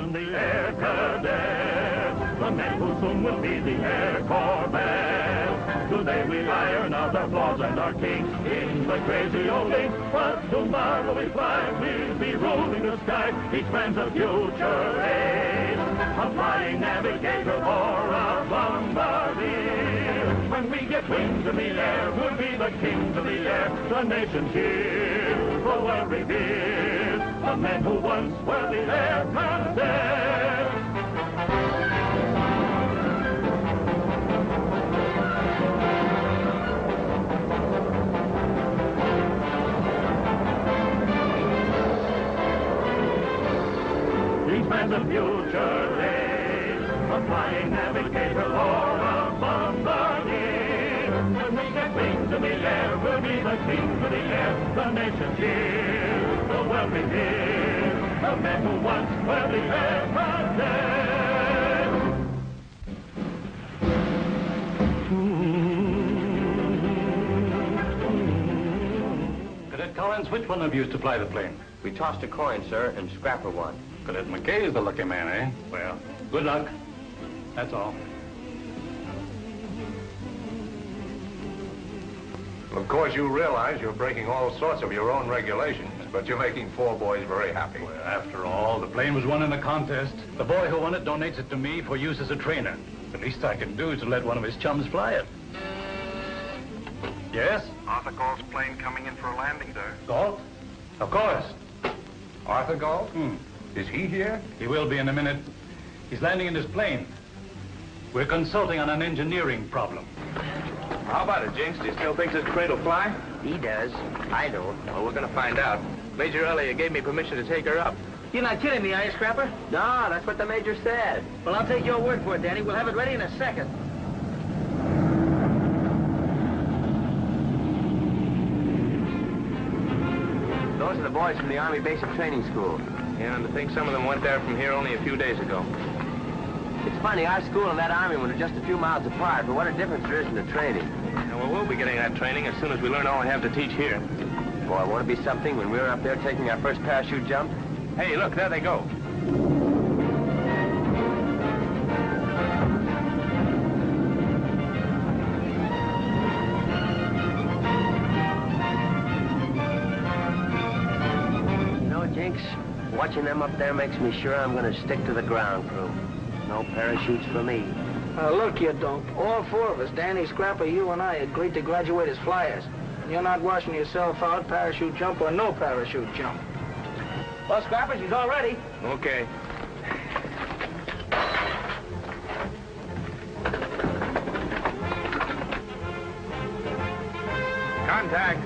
on the air cadets, the men who soon will be the air corvettes. Today we iron out our flaws and our kinks in the crazy old ink, but tomorrow we fly, we'll be ruling the sky. Each man's a future ace, a flying navigator or a bombardier. When we get wings in the air, we'll be the kings of the air. The nation's here, the world reveres the men who once were the air cadets. Each man's a future ace, a flying navigator or a bombardier. When we get wings in the air, we'll be the kings of the air. The nation's here, the world reveres the men who once were the air cadets. Cadet Collins, which one of you is to fly the plane? We tossed a coin, sir, and Scrapper won. Cadet McKay is the lucky man, eh? Well, good luck. That's all. Of course, you realize you're breaking all sorts of your own regulations, but you're making 4 boys very happy. Well, after all, the plane was won in a contest. The boy who won it donates it to me for use as a trainer. The least I can do is to let one of his chums fly it. Yes? Arthur Galt's plane coming in for a landing, sir. Galt? Of course. Arthur Galt? Is he here? He will be in a minute. He's landing in his plane. We're consulting on an engineering problem. How about it, Jinx? Do you still think this crate will fly? He does. I don't. Well, we're gonna find out. Major Elliott gave me permission to take her up. You're not kidding me, are you, Scrapper? No, that's what the Major said. Well, I'll take your word for it, Danny. We'll have it ready in a second. Those are the boys from the Army Basic Training School. Yeah, and I think some of them went there from here only a few days ago. It's funny, our school and that Army one are just a few miles apart, but what a difference there is in the training. Now, well, we'll be getting that training as soon as we learn all we have to teach here. Boy, won't it be something when we were up there taking our first parachute jump? Hey, look, there they go. You know, Jinx, watching them up there makes me sure I'm going to stick to the ground crew. No parachutes for me. Look, you don't. All 4 of us, Danny, Scrapper, you and I, agreed to graduate as flyers. You're not washing yourself out, parachute jump or no parachute jump. Well, Scrapper, she's all ready. Okay. Contact.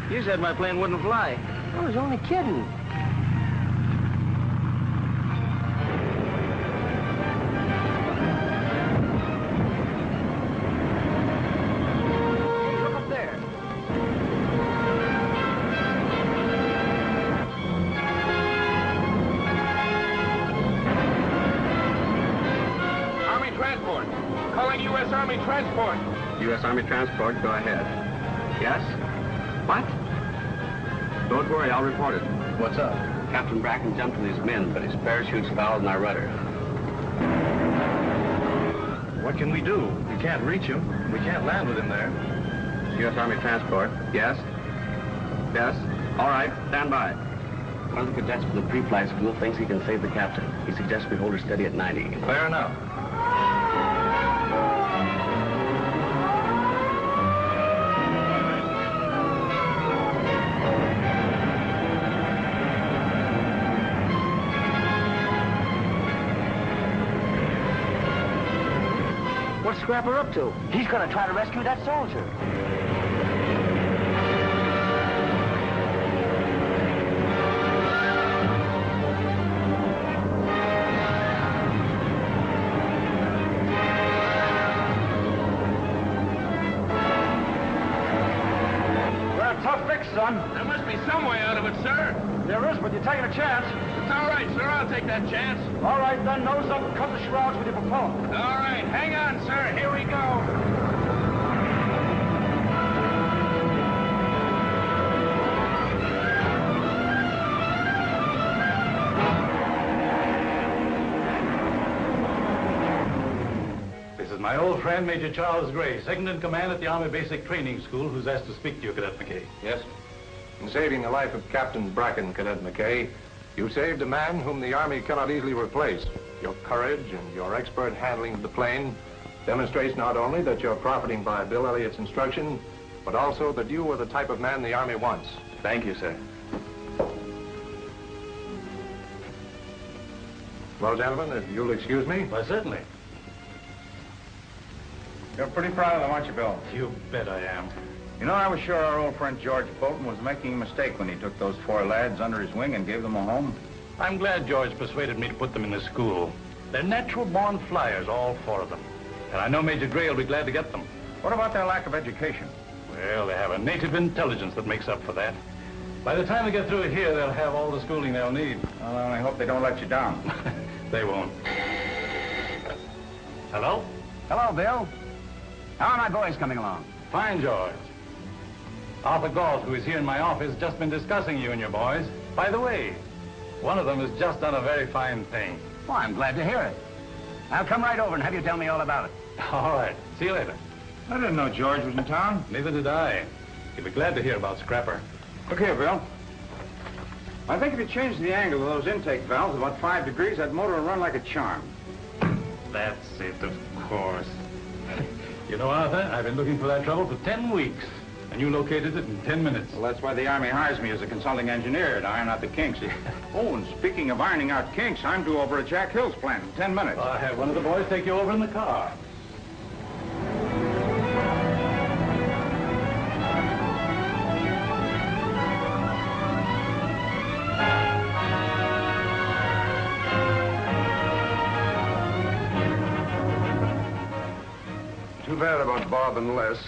You said my plane wouldn't fly. I was only kidding. Hey, look up there. Army Transport. Calling U.S. Army Transport. U.S. Army Transport, go ahead. Yes? What? Don't worry, I'll report it. What's up? Captain Bracken jumped with his men, but his parachute's fouled in our rudder. What can we do? We can't reach him. We can't land with him there. U.S. Army Transport. Yes? Yes? All right, stand by. One of the cadets from the pre-flight school thinks he can save the captain. He suggests we hold her steady at 90. Fair enough. What's Scrapper up to? He's going to try to rescue that soldier. fix, son. There must be some way out of it, sir. There is, but you're taking a chance. It's all right, sir. I'll take that chance. All right, then, nose up and cut the shrouds with your propeller. All right, hang on, sir. Here we go. My old friend, Major Charles Gray, second in command at the Army Basic Training School, who's asked to speak to you, Cadet McKay. Yes. In saving the life of Captain Bracken, Cadet McKay, you saved a man whom the Army cannot easily replace. Your courage and your expert handling of the plane demonstrates not only that you're profiting by Bill Elliott's instruction, but also that you are the type of man the Army wants. Thank you, sir. Well, gentlemen, if you'll excuse me. Why, certainly. You're pretty proud of them, aren't you, Bill? You bet I am. You know, I was sure our old friend George Bolton was making a mistake when he took those 4 lads under his wing and gave them a home. I'm glad George persuaded me to put them in the school. They're natural-born flyers, all 4 of them. And I know Major Gray will be glad to get them. What about their lack of education? Well, they have a native intelligence that makes up for that. By the time they get through here, they'll have all the schooling they'll need. Well, I only hope they don't let you down. They won't. Hello? Hello, Bill. How are my boys coming along? Fine, George. Arthur Galt, who is here in my office, has just been discussing you and your boys. By the way, one of them has just done a very fine thing. Well, I'm glad to hear it. I'll come right over and have you tell me all about it. All right. See you later. I didn't know George was in town. Neither did I. You'll be glad to hear about Scrapper. Look here, Bill. I think if you change the angle of those intake valves about 5 degrees, that motor will run like a charm. That's it, of course. You know, Arthur, I've been looking for that trouble for 10 weeks, and you located it in 10 minutes. Well, that's why the Army hires me as a consulting engineer to iron out the kinks. Oh, and speaking of ironing out kinks, I'm due over at Jack Hill's plant in 10 minutes. I'll have one of the boys take you over in the car. Too bad about Bob and Les.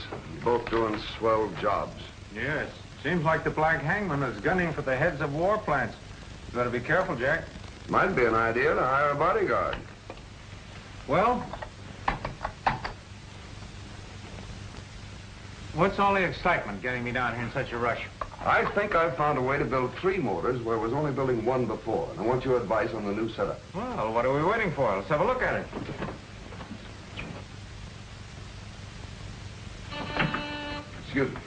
Both doing swell jobs. Yes. Seems like the Black Hangman is gunning for the heads of war plants. You better be careful, Jack. Might be an idea to hire a bodyguard. Well, what's all the excitement getting me down here in such a rush? I think I've found a way to build 3 motors where I was only building 1 before. And I want your advice on the new setup. Well, what are we waiting for? Let's have a look at it. Excuse me.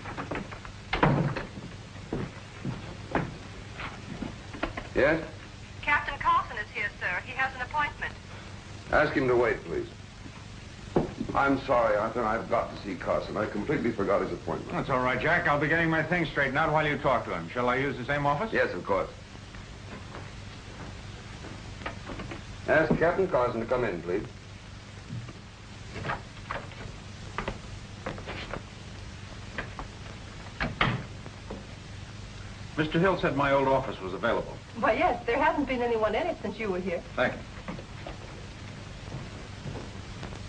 Yes? Captain Carson is here, sir. He has an appointment. Ask him to wait, please. I'm sorry, Arthur. I've got to see Carson. I completely forgot his appointment. That's all right, Jack. I'll be getting my things straightened out while you talk to him. Shall I use the same office? Yes, of course. Ask Captain Carson to come in, please. Mr. Hill said my old office was available. Why, yes. There hasn't been anyone in it since you were here. Thank you.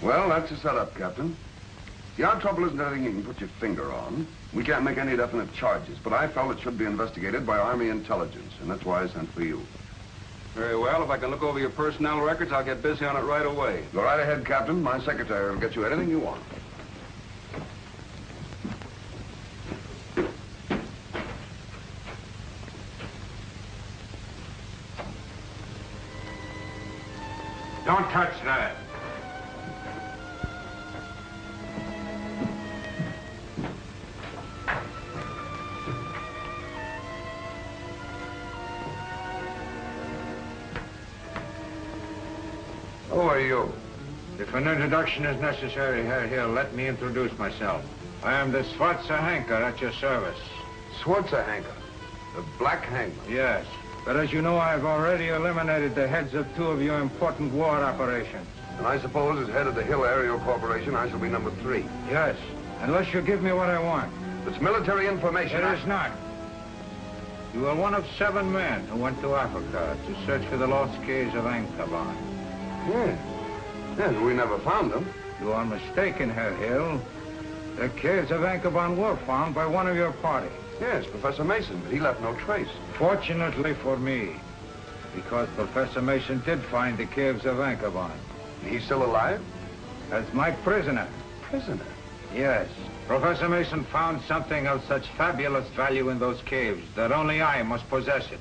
Well, that's the setup, Captain. See, our trouble isn't anything you can put your finger on. We can't make any definite charges, but I felt it should be investigated by Army intelligence, and that's why I sent for you. Very well. If I can look over your personnel records, I'll get busy on it right away. Go right ahead, Captain. My secretary will get you anything you want. Don't touch that. Who are you? If an introduction is necessary, Herr Hill, let me introduce myself. I am the Schwarzer at your service. Schwarzer the Black Hangman? Yes. But as you know, I've already eliminated the heads of 2 of your important war operations. And I suppose as head of the Hill Aerial Corporation, I shall be number 3. Yes, unless you give me what I want. It's military information. It is not. You are one of 7 men who went to Africa to search for the lost caves of Ankaban. Yes. Yes, we never found them. You are mistaken, Herr Hill. The caves of Ankaban were found by one of your party. Yes, Professor Mason, but he left no trace. Fortunately for me, because Professor Mason did find the caves of Anchorban. He's still alive? As my prisoner. Prisoner? Yes. Professor Mason found something of such fabulous value in those caves that only I must possess it.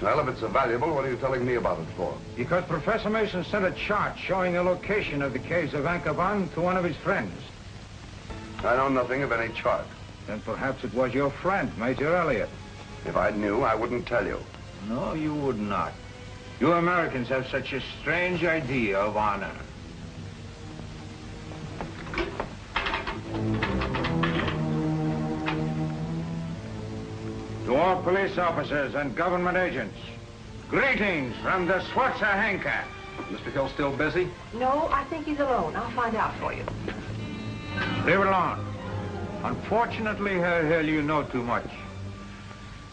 Well, if it's so valuable, what are you telling me about it for? Because Professor Mason sent a chart showing the location of the caves of Anchorban to one of his friends. I know nothing of any chart. Then perhaps it was your friend, Major Elliott. If I knew, I wouldn't tell you. No, you would not. You Americans have such a strange idea of honor. To all police officers and government agents, greetings from the Henker. Mr. Hill still busy? No, I think he's alone. I'll find out for you. Leave it alone. Unfortunately, Herr Hill, you know too much.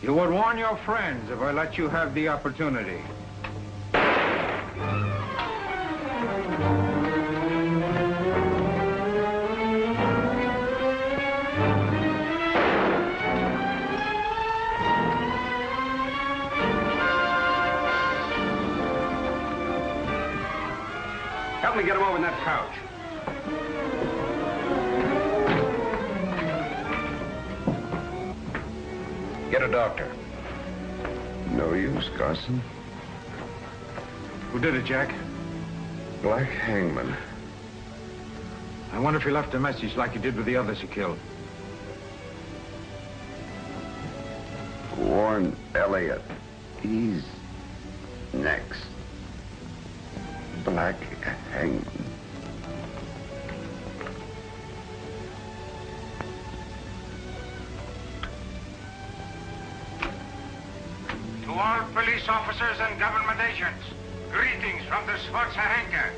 You would warn your friends if I let you have the opportunity. Help me get him over in that couch. Get a doctor. No use, Carson. Who did it, Jack? Black Hangman. I wonder if he left a message like he did with the others he killed. Warren Elliott. He's next. Black Hangman. To all police officers and government agents, greetings from the Henker.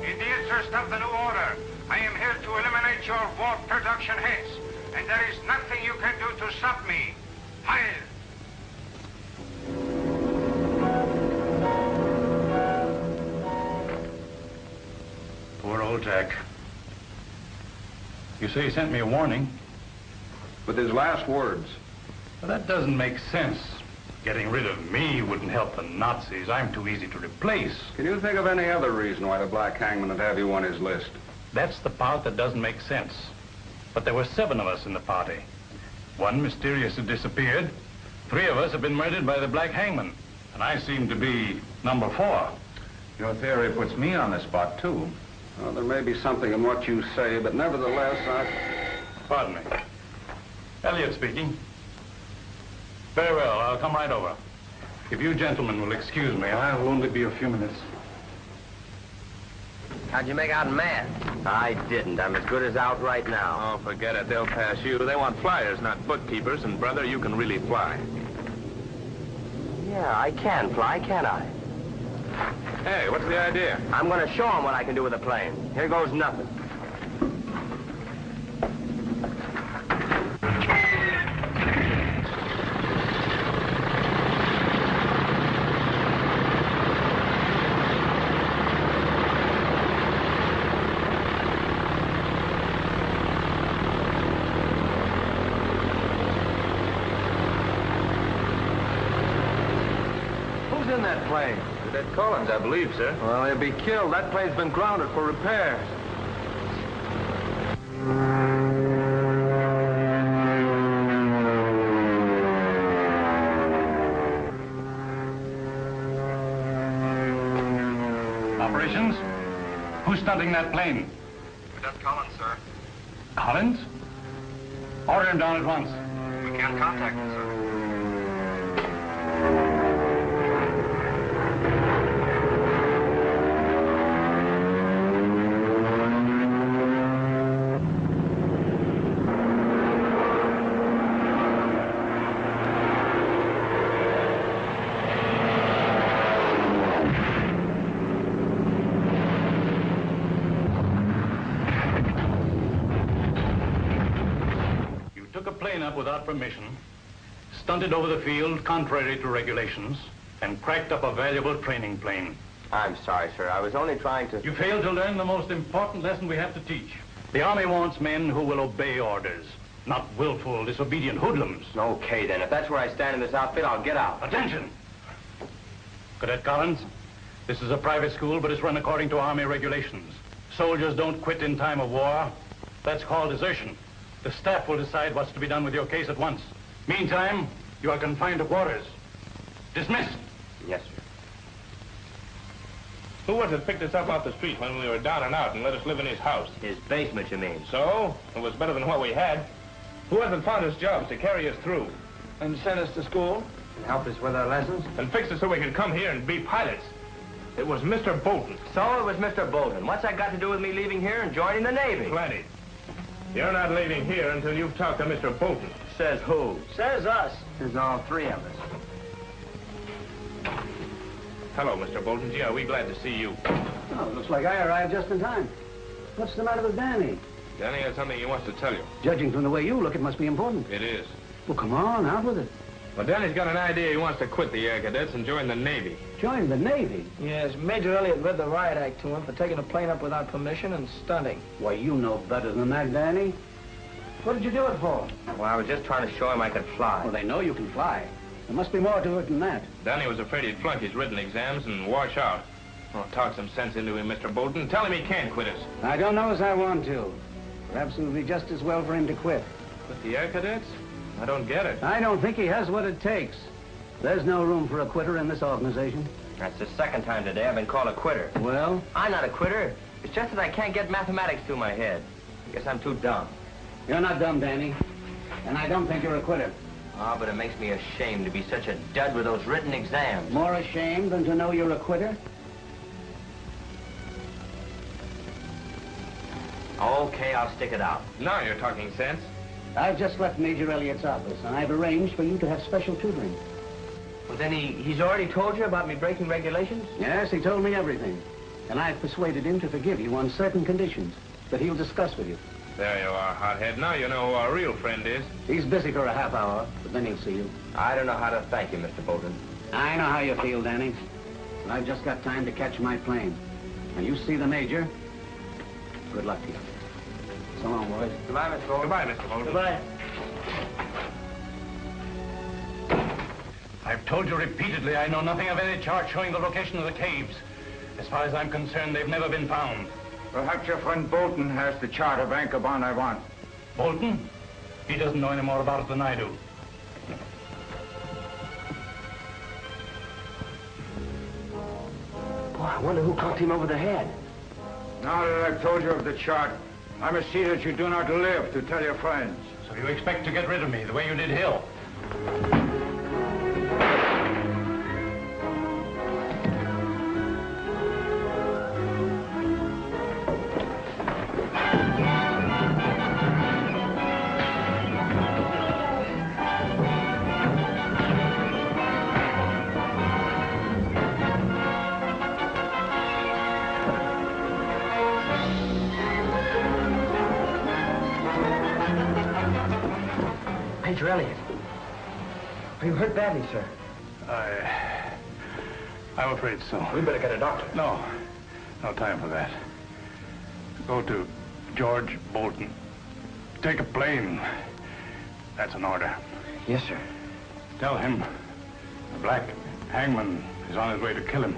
In the interest of the new order, I am here to eliminate your war production heads, and there is nothing you can do to stop me. Heil! Poor old Jack. You say he sent me a warning? With his last words. Well, that doesn't make sense. Getting rid of me wouldn't help the Nazis. I'm too easy to replace. Can you think of any other reason why the Black Hangman would have you on his list? That's the part that doesn't make sense. But there were 7 of us in the party. 1 mysteriously disappeared. 3 of us have been murdered by the Black Hangman. And I seem to be number 4. Your theory puts me on the spot, too. Well, there may be something in what you say, but nevertheless, Pardon me. Elliott speaking. Very well, I'll come right over. If you gentlemen will excuse me, I'll only be a few minutes. How'd you make out in math? I didn't. I'm as good as out right now. Oh, forget it. They'll pass you. They want flyers, not bookkeepers. And, brother, you can really fly. Yeah, I can fly, can't I? Hey, what's the idea? I'm going to show them what I can do with a plane. Here goes nothing. Who's in that plane? Cadet Collins, I believe, sir. Well, he'll be killed. That plane's been grounded for repairs. Operations? Who's stunting that plane? Cadet Collins, sir. Collins? Order him down at once. We can't contact him, sir. Without permission, stunted over the field contrary to regulations, and cracked up a valuable training plane. I'm sorry, sir. I was only trying to... You failed to learn the most important lesson we have to teach. The Army wants men who will obey orders, not willful, disobedient hoodlums. Okay, then. If that's where I stand in this outfit, I'll get out. Attention! Cadet Collins, this is a private school, but it's run according to Army regulations. Soldiers don't quit in time of war. That's called desertion. The staff will decide what's to be done with your case at once. Meantime, you are confined to quarters. Dismissed. Yes, sir. Who was it picked us up off the street when we were down and out and let us live in his house? His basement, you mean? So? It was better than what we had. Who was it found us jobs to carry us through? And sent us to school? And helped us with our lessons? And fixed us so we could come here and be pilots. It was Mr. Bolton. So it was Mr. Bolton. What's that got to do with me leaving here and joining the Navy? Plenty. You're not leaving here until you've talked to Mr. Bolton. Says who? Says us. Says all three of us. Hello, Mr. Bolton. Gee, are we glad to see you. Oh, looks like I arrived just in time. What's the matter with Danny? Danny has something he wants to tell you. Judging from the way you look, it must be important. It is. Well, come on, out with it. Well, Danny's got an idea. He wants to quit the Air Cadets and join the Navy. Join the Navy? Yes, Major Elliott read the riot act to him for taking a plane up without permission and stunting. Why, you know better than that, Danny. What did you do it for? Well, I was just trying to show him I could fly. Well, they know you can fly. There must be more to it than that. Danny was afraid he'd flunk his written exams and wash out. Oh, talk some sense into him, Mr. Bolton. Tell him he can't quit us. I don't know as I want to. Perhaps it would be just as well for him to quit. Quit the Air Cadets? I don't get it. I don't think he has what it takes. There's no room for a quitter in this organization. That's the second time today I've been called a quitter. Well? I'm not a quitter. It's just that I can't get mathematics through my head. I guess I'm too dumb. You're not dumb, Danny. And I don't think you're a quitter. Ah, but it makes me ashamed to be such a dud with those written exams. More ashamed than to know you're a quitter? Okay, I'll stick it out. Now you're talking sense. I've just left Major Elliott's office, and I've arranged for you to have special tutoring. Well, then he's already told you about me breaking regulations? Yes, he told me everything. And I've persuaded him to forgive you on certain conditions that he'll discuss with you. There you are, hothead. Now you know who our real friend is. He's busy for a half hour, but then he'll see you. I don't know how to thank you, Mr. Bolton. I know how you feel, Danny. But I've just got time to catch my plane. When you see the Major, good luck to you. So long, boys. Goodbye, Mr. Bolton. Goodbye, Mr. Bolton. Goodbye. I've told you repeatedly I know nothing of any chart showing the location of the caves. As far as I'm concerned, they've never been found. Perhaps your friend Bolton has the chart of Anchorban I want. Bolton? He doesn't know any more about it than I do. Boy, I wonder who conked him over the head. Now that I've told you of the chart, I must see that you do not live to tell your friends. So you expect to get rid of me the way you did Hill? Major Elliott. Are you hurt badly, sir? I'm afraid so. We better get a doctor. No. No time for that. Go to George Bolton. Take a plane. That's an order. Yes, sir. Tell him the Black Hangman is on his way to kill him.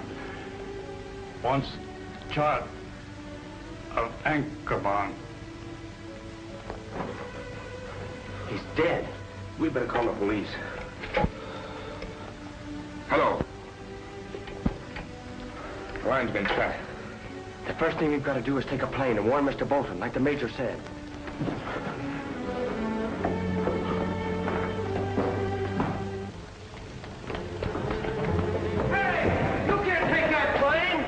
Wants chart of Anchorban. He's dead. We better call the police. Hello. The line's been cut. The first thing we've got to do is take a plane and warn Mr. Bolton, like the Major said. Hey! You can't take that plane!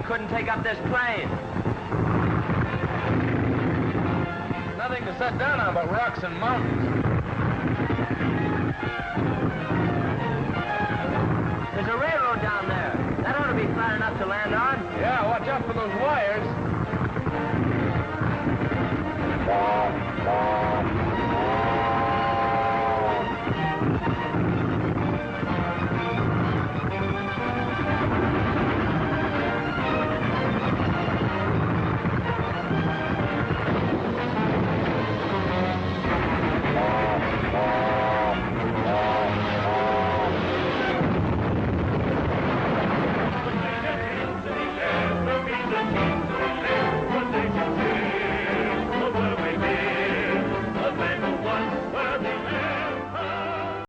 Couldn't take up this plane. to set down on but rocks and mountains. There's a railroad down there. That ought to be flat enough to land on. Yeah, watch out for those wires.